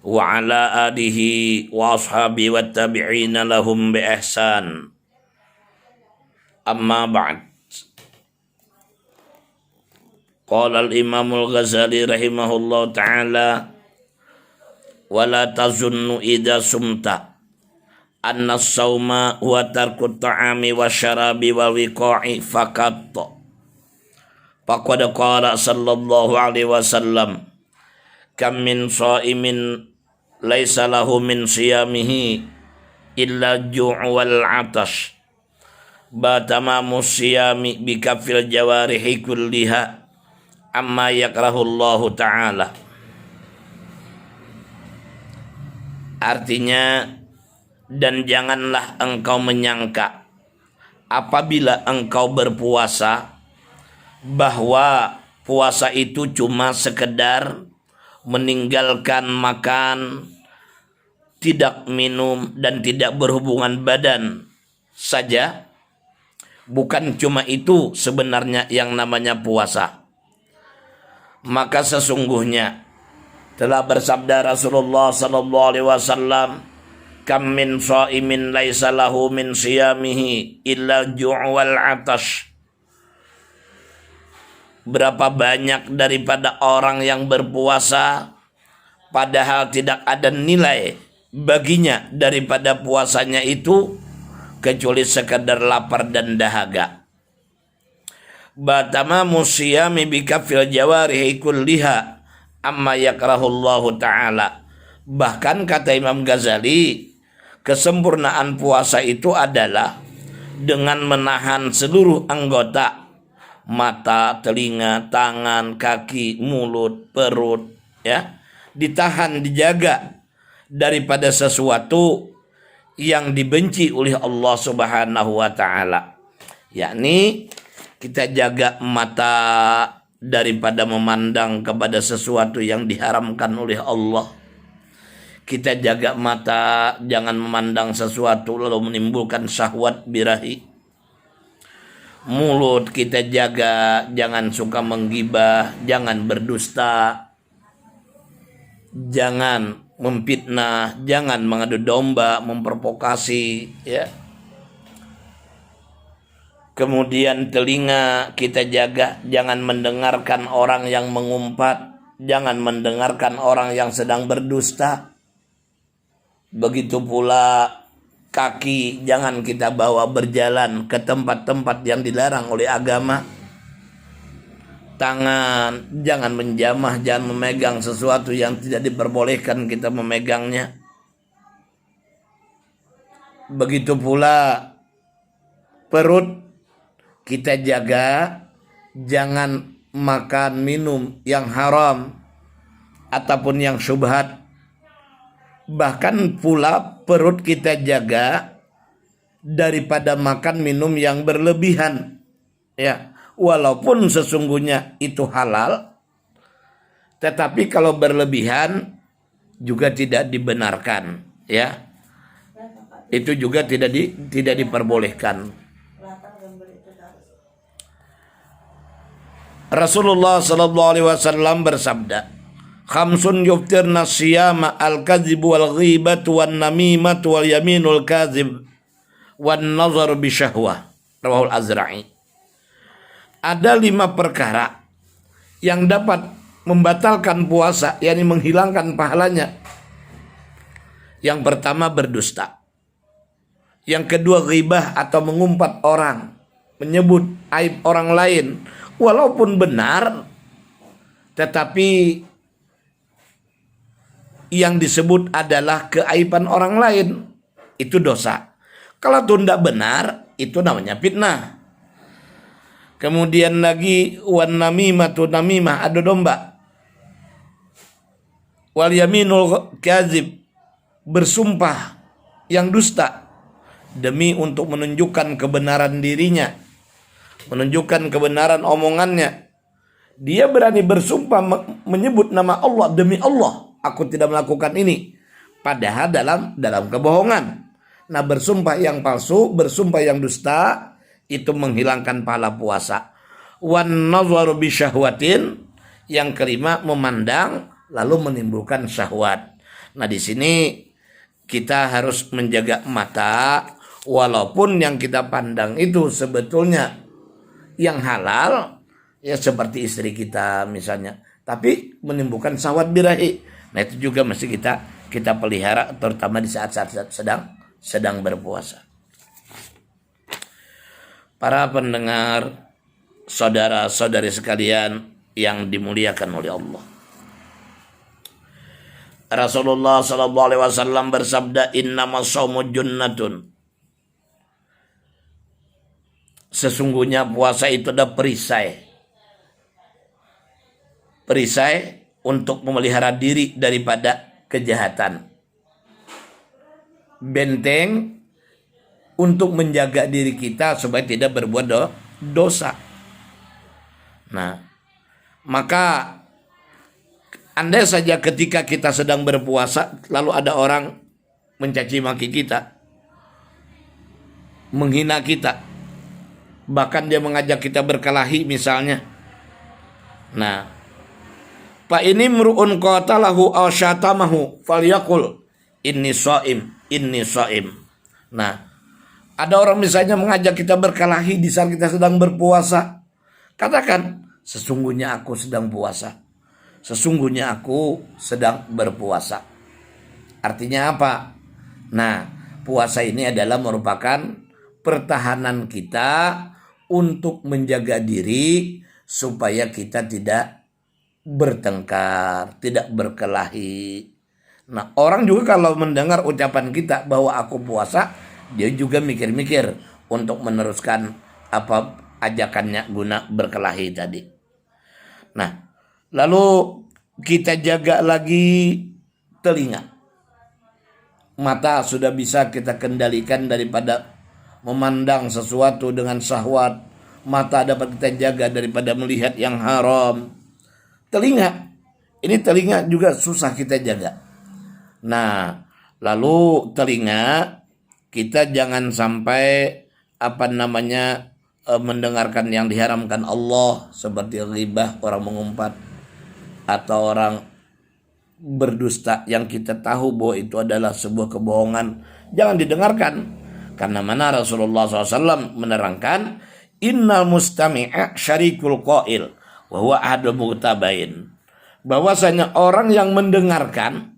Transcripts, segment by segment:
wa ala alihi wa ashabi wa tabi'ina lahum bi ihsan. Amma ba'd. Qala al-Imam al-Ghazali rahimahullah ta'ala, wa la tazunnu idza sumta anna as-sawma huwa tarku at-ta'ami wa syarabi wal wiqa'i faqat. Faqad qala sallallahu alaihi wasallam, kam min sha'imin laisa lahu min siyamihi illa ju' wal 'atash batamamu siyami bikafil jawarihi kulliha amma yakrahu Allah ta'ala. Artinya, dan janganlah engkau menyangka apabila engkau berpuasa bahwa puasa itu cuma sekedar meninggalkan makan, tidak minum, dan tidak berhubungan badan saja. Bukan cuma itu sebenarnya yang namanya puasa. Maka sesungguhnya telah bersabda Rasulullah sallallahu alaihi wasallam, kam min shaimin laisa lahu min siyamihi illa ju' wal 'atash. Berapa banyak daripada orang yang berpuasa padahal tidak ada nilai baginya daripada puasanya itu kecuali sekadar lapar dan dahaga. Batama musyami bikafil jawarihi kulliha amma yakrahullahu ta'ala. Bahkan kata Imam Ghazali, kesempurnaan puasa itu adalah dengan menahan seluruh anggota, mata, telinga, tangan, kaki, mulut, perut, ya, ditahan, dijaga daripada sesuatu yang dibenci oleh Allah Subhanahu wa ta'ala. Yakni kita jaga mata daripada memandang kepada sesuatu yang diharamkan oleh Allah. Kita jaga mata jangan memandang sesuatu lalu menimbulkan syahwat birahi. Mulut kita jaga jangan suka menggibah, jangan berdusta, jangan memfitnah, jangan mengadu domba, memprovokasi, ya. Kemudian telinga kita jaga jangan mendengarkan orang yang mengumpat, jangan mendengarkan orang yang sedang berdusta. Begitu pula kaki jangan kita bawa berjalan ke tempat-tempat yang dilarang oleh agama. Tangan jangan menjamah, jangan memegang sesuatu yang tidak diperbolehkan kita memegangnya. Begitu pula perut kita jaga jangan makan minum yang haram ataupun yang syubhat. Bahkan pula perut kita jaga daripada makan minum yang berlebihan, ya, walaupun sesungguhnya itu halal, tetapi kalau berlebihan juga tidak dibenarkan, ya, itu juga tidak diperbolehkan. Rasulullah sallallahu alaihi wasallam bersabda, khamsun yuftirna siyama al-kadhibu wal ghibatu wan namimatu wal yaminul kadhib wan nazar bi syahwah. Rawahul Azra'i. Ada 5 perkara yang dapat membatalkan puasa, yakni menghilangkan pahalanya. Yang pertama berdusta. Yang kedua ghibah atau mengumpat orang, menyebut aib orang lain walaupun benar, tetapi yang disebut adalah keaiban orang lain, itu dosa. Kalau itu tidak benar, itu namanya fitnah. Kemudian lagi wan namimatu, namimah, adu domba. Wal yaminul kadzib, bersumpah yang dusta demi untuk menunjukkan kebenaran dirinya, menunjukkan kebenaran omongannya. Dia berani bersumpah menyebut nama Allah, demi Allah aku tidak melakukan ini, padahal dalam kebohongan. Nah, bersumpah yang palsu, bersumpah yang dusta, itu menghilangkan pahala puasa. Wan nazaru bi syahwatin, yang kelima memandang lalu menimbulkan syahwat. Nah, di sini kita harus menjaga mata, walaupun yang kita pandang itu sebetulnya yang halal, ya seperti istri kita misalnya, tapi menimbulkan syahwat birahi. Nah, itu juga mesti kita pelihara, terutama di saat-saat sedang berpuasa. Para pendengar, saudara-saudari sekalian yang dimuliakan oleh Allah, Rasulullah sallallahu alaihi wasallam bersabda, "Innamas shaumu junnatun." Sesungguhnya puasa itu ada perisai. Perisai untuk memelihara diri daripada kejahatan. Benteng untuk menjaga diri kita supaya tidak berbuat dosa. Nah, maka andai saja ketika kita sedang berpuasa lalu ada orang mencaci maki kita, menghina kita, bahkan dia mengajak kita berkelahi misalnya. Nah, fa ini mru'un qatalahu aw syatamahu falyaqul inni shaim. Nah, ada orang misalnya mengajak kita berkelahi di saat kita sedang berpuasa. Katakan, sesungguhnya aku sedang puasa. Sesungguhnya aku sedang berpuasa. Artinya apa? Nah, puasa ini adalah merupakan pertahanan kita untuk menjaga diri supaya kita tidak bertengkar, tidak berkelahi. Nah, orang juga kalau mendengar ucapan kita bahwa aku puasa, dia juga mikir-mikir untuk meneruskan apa ajakannya guna berkelahi tadi. Nah, lalu kita jaga lagi telinga. Mata sudah bisa kita kendalikan daripada memandang sesuatu dengan syahwat. Mata dapat kita jaga daripada melihat yang haram. Telinga, ini telinga juga susah kita jaga. Nah, lalu telinga kita jangan sampai mendengarkan yang diharamkan Allah, seperti ghibah, orang mengumpat, atau orang berdusta yang kita tahu bahwa itu adalah sebuah kebohongan. Jangan didengarkan. Karena mana Rasulullah SAW menerangkan, innal mustami'a syarikul qail wa huwa ahadul mughtabain. Bahwasanya orang yang mendengarkan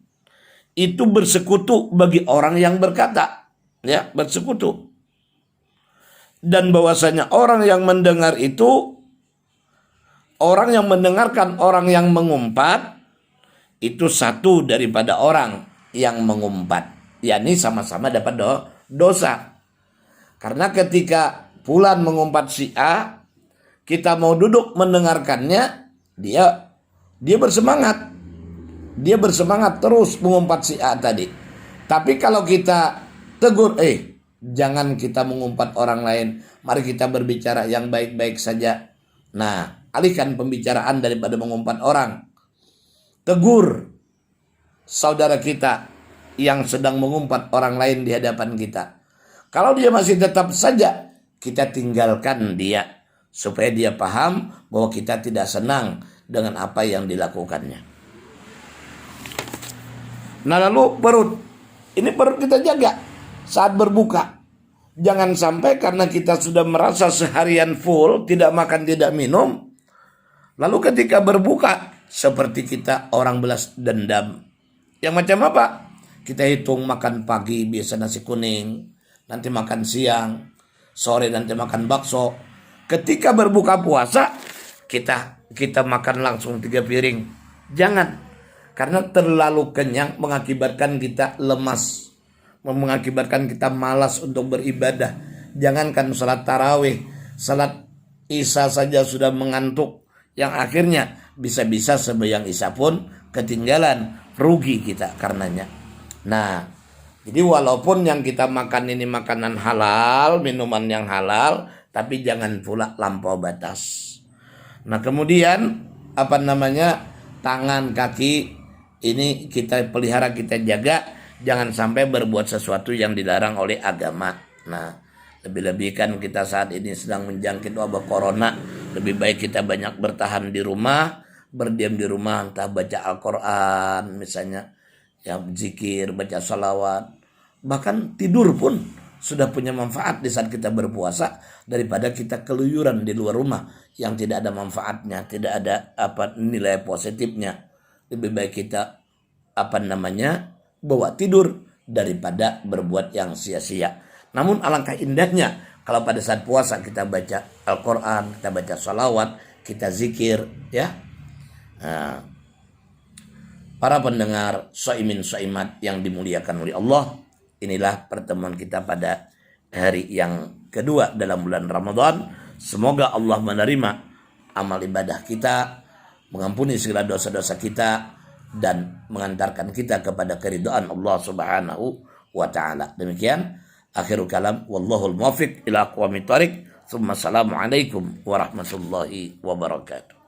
itu bersekutu bagi orang yang berkata, ya, bersekutu. Dan bahwasanya orang yang mendengar itu, orang yang mendengarkan orang yang mengumpat itu satu daripada orang yang mengumpat, yakni sama-sama dapat dosa. Karena ketika fulan mengumpat si A, kita mau duduk mendengarkannya, dia bersemangat. Dia bersemangat terus mengumpat si A tadi. Tapi kalau kita tegur, jangan kita mengumpat orang lain, mari kita berbicara yang baik-baik saja. Nah, alihkan pembicaraan daripada mengumpat orang. Tegur saudara kita yang sedang mengumpat orang lain di hadapan kita. Kalau dia masih tetap saja, kita tinggalkan dia supaya dia paham bahwa kita tidak senang dengan apa yang dilakukannya. Nah, lalu perut. Ini perut kita jaga saat berbuka. Jangan sampai karena kita sudah merasa seharian full, tidak makan, tidak minum, lalu ketika berbuka seperti kita orang belas dendam. Yang macam apa? Kita hitung makan pagi biasa nasi kuning, nanti makan siang, sore nanti makan bakso. Ketika berbuka puasa kita makan langsung 3 piring. Jangan, karena terlalu kenyang mengakibatkan kita lemas, mengakibatkan kita malas untuk beribadah. Jangankan salat tarawih, salat isya saja sudah mengantuk, yang akhirnya bisa-bisa sembahyang isya pun ketinggalan, rugi kita karenanya. Nah, jadi walaupun yang kita makan ini makanan halal, minuman yang halal, tapi jangan pula lampau batas. Nah, kemudian tangan, kaki ini kita pelihara, kita jaga, jangan sampai berbuat sesuatu yang dilarang oleh agama. Nah, lebih-lebih kan kita saat ini sedang menjangkit wabah corona, lebih baik kita banyak bertahan di rumah, berdiam di rumah, entah baca Al-Quran misalnya, ya zikir, baca salawat, bahkan tidur pun sudah punya manfaat di saat kita berpuasa daripada kita keluyuran di luar rumah yang tidak ada manfaatnya, tidak ada nilai positifnya. Lebih baik kita bawa tidur daripada berbuat yang sia-sia. Namun alangkah indahnya kalau pada saat puasa kita baca Al-Quran, kita baca salawat, kita zikir, ya. Nah, para pendengar Shaimin Shaimat yang dimuliakan oleh Allah, inilah pertemuan kita pada hari yang kedua dalam bulan Ramadan. Semoga Allah menerima amal ibadah kita, mengampuni segala dosa-dosa kita, dan mengantarkan kita kepada keridhaan Allah Subhanahu wa taala. Demikian akhirul kalam, wallahul muwaffiq ila aqwamit thoriq. Assalamualaikum warahmatullahi wabarakatuh.